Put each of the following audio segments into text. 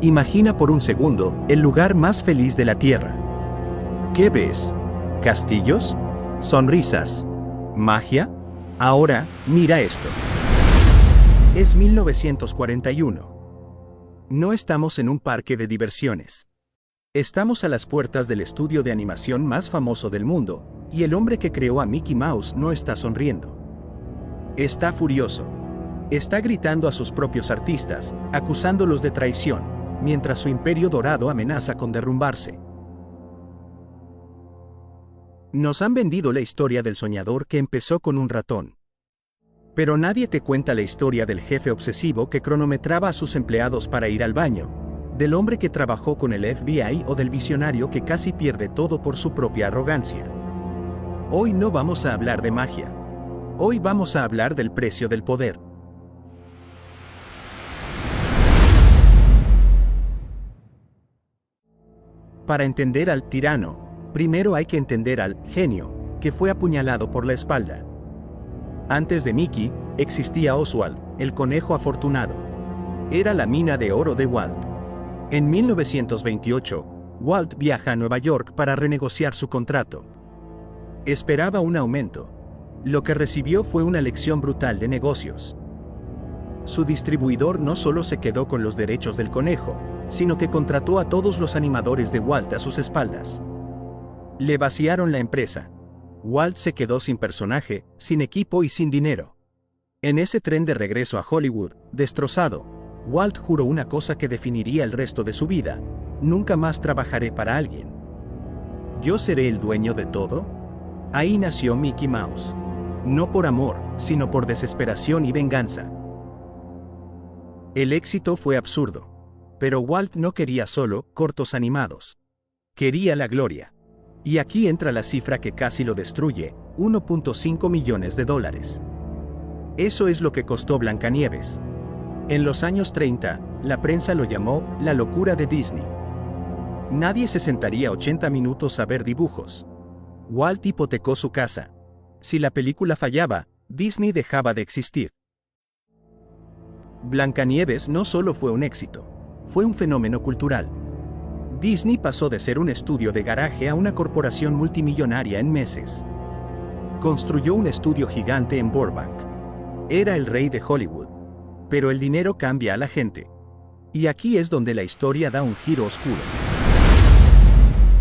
Imagina por un segundo el lugar más feliz de la Tierra. ¿Qué ves? ¿Castillos? ¿Sonrisas? ¿Magia? Ahora, mira esto. Es 1941. No estamos en un parque de diversiones. Estamos a las puertas del estudio de animación más famoso del mundo, y el hombre que creó a Mickey Mouse no está sonriendo. Está furioso. Está gritando a sus propios artistas, acusándolos de traición, mientras su imperio dorado amenaza con derrumbarse. Nos han vendido la historia del soñador que empezó con un ratón. Pero nadie te cuenta la historia del jefe obsesivo que cronometraba a sus empleados para ir al baño, del hombre que trabajó con el FBI o del visionario que casi pierde todo por su propia arrogancia. Hoy no vamos a hablar de magia. Hoy vamos a hablar del precio del poder. Para entender al tirano, primero hay que entender al genio, que fue apuñalado por la espalda. Antes de Mickey, existía Oswald, el conejo afortunado. Era la mina de oro de Walt. En 1928, Walt viaja a Nueva York para renegociar su contrato. Esperaba un aumento. Lo que recibió fue una lección brutal de negocios. Su distribuidor no solo se quedó con los derechos del conejo, sino que contrató a todos los animadores de Walt a sus espaldas. Le vaciaron la empresa. Walt se quedó sin personaje, sin equipo y sin dinero. En ese tren de regreso a Hollywood, destrozado, Walt juró una cosa que definiría el resto de su vida: nunca más trabajaré para alguien. ¿Yo seré el dueño de todo? Ahí nació Mickey Mouse. No por amor, sino por desesperación y venganza. El éxito fue absurdo. Pero Walt no quería solo cortos animados. Quería la gloria. Y aquí entra la cifra que casi lo destruye: $1.5 millones. Eso es lo que costó Blancanieves. En los años 30, la prensa lo llamó la locura de Disney. Nadie se sentaría 80 minutos a ver dibujos. Walt hipotecó su casa. Si la película fallaba, Disney dejaba de existir. Blancanieves no solo fue un éxito, fue un fenómeno cultural. Disney pasó de ser un estudio de garaje a una corporación multimillonaria en meses. Construyó un estudio gigante en Burbank. Era el rey de Hollywood. Pero el dinero cambia a la gente. Y aquí es donde la historia da un giro oscuro.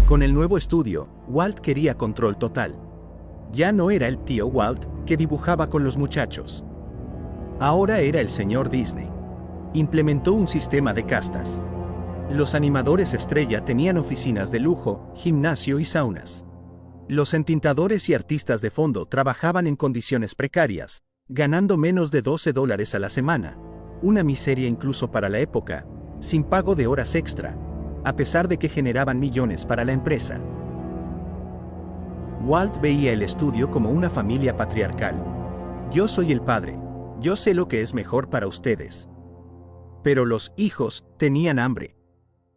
Con el nuevo estudio, Walt quería control total. Ya no era el tío Walt, que dibujaba con los muchachos. Ahora era el señor Disney. Implementó un sistema de castas. Los animadores estrella tenían oficinas de lujo, gimnasio y saunas. Los entintadores y artistas de fondo trabajaban en condiciones precarias, ganando menos de $12 a la semana, una miseria incluso para la época, sin pago de horas extra, a pesar de que generaban millones para la empresa. Walt veía el estudio como una familia patriarcal. Yo soy el padre, yo sé lo que es mejor para ustedes. Pero los hijos tenían hambre.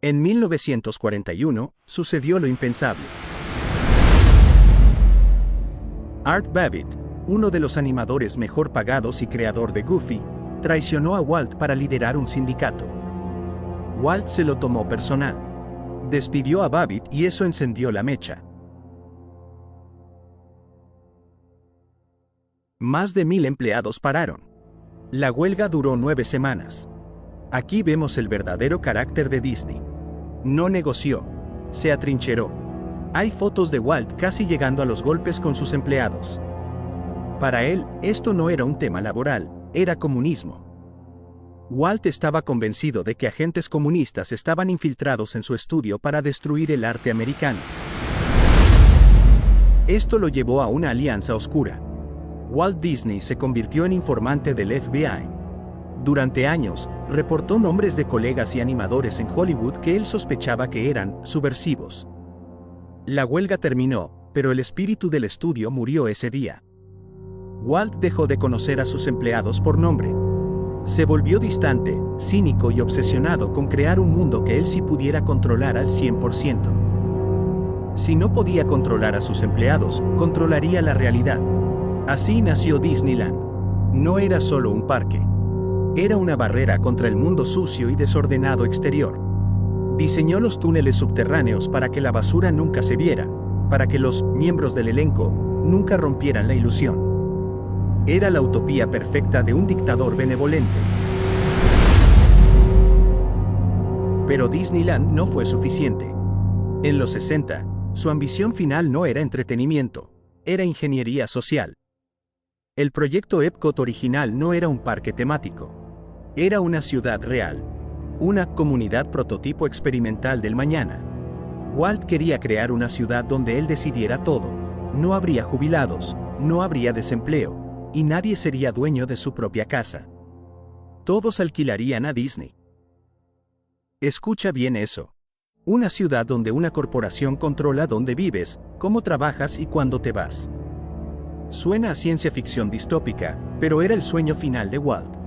En 1941, sucedió lo impensable. Art Babbitt, uno de los animadores mejor pagados y creador de Goofy, traicionó a Walt para liderar un sindicato. Walt se lo tomó personal. Despidió a Babbitt y eso encendió la mecha. Más de 1000 empleados pararon. La huelga duró 9 semanas. Aquí vemos el verdadero carácter de Disney. No negoció, se atrincheró. Hay fotos de Walt casi llegando a los golpes con sus empleados. Para él, esto no era un tema laboral, era comunismo. Walt estaba convencido de que agentes comunistas estaban infiltrados en su estudio para destruir el arte americano. Esto lo llevó a una alianza oscura. Walt Disney se convirtió en informante del FBI. Durante años, reportó nombres de colegas y animadores en Hollywood que él sospechaba que eran subversivos. La huelga terminó, pero el espíritu del estudio murió ese día. Walt dejó de conocer a sus empleados por nombre. Se volvió distante, cínico y obsesionado con crear un mundo que él sí pudiera controlar al 100%. Si no podía controlar a sus empleados, controlaría la realidad. Así nació Disneyland. No era solo un parque. Era una barrera contra el mundo sucio y desordenado exterior. Diseñó los túneles subterráneos para que la basura nunca se viera, para que los miembros del elenco nunca rompieran la ilusión. Era la utopía perfecta de un dictador benevolente. Pero Disneyland no fue suficiente. En los 60, su ambición final no era entretenimiento, era ingeniería social. El proyecto Epcot original no era un parque temático. Era una ciudad real. Una comunidad prototipo experimental del mañana. Walt quería crear una ciudad donde él decidiera todo. No habría jubilados, no habría desempleo, y nadie sería dueño de su propia casa. Todos alquilarían a Disney. Escucha bien eso. Una ciudad donde una corporación controla dónde vives, cómo trabajas y cuándo te vas. Suena a ciencia ficción distópica, pero era el sueño final de Walt.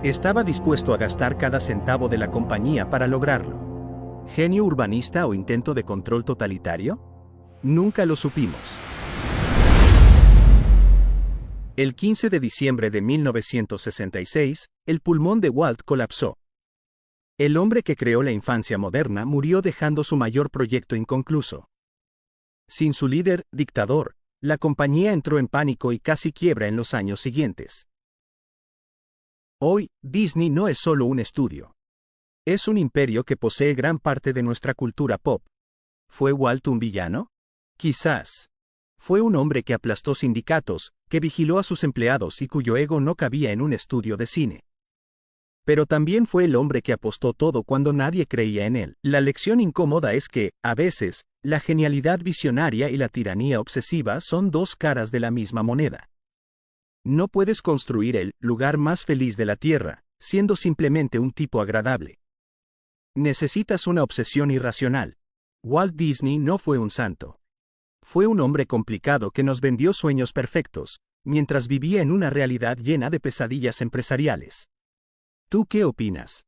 Estaba dispuesto a gastar cada centavo de la compañía para lograrlo. ¿Genio urbanista o intento de control totalitario? Nunca lo supimos. El 15 de diciembre de 1966, el pulmón de Walt colapsó. El hombre que creó la infancia moderna murió dejando su mayor proyecto inconcluso. Sin su líder, dictador, la compañía entró en pánico y casi quiebra en los años siguientes. Hoy, Disney no es solo un estudio. Es un imperio que posee gran parte de nuestra cultura pop. ¿Fue Walt un villano? Quizás. Fue un hombre que aplastó sindicatos, que vigiló a sus empleados y cuyo ego no cabía en un estudio de cine. Pero también fue el hombre que apostó todo cuando nadie creía en él. La lección incómoda es que, a veces, la genialidad visionaria y la tiranía obsesiva son dos caras de la misma moneda. No puedes construir el lugar más feliz de la Tierra, siendo simplemente un tipo agradable. Necesitas una obsesión irracional. Walt Disney no fue un santo. Fue un hombre complicado que nos vendió sueños perfectos, mientras vivía en una realidad llena de pesadillas empresariales. ¿Tú qué opinas?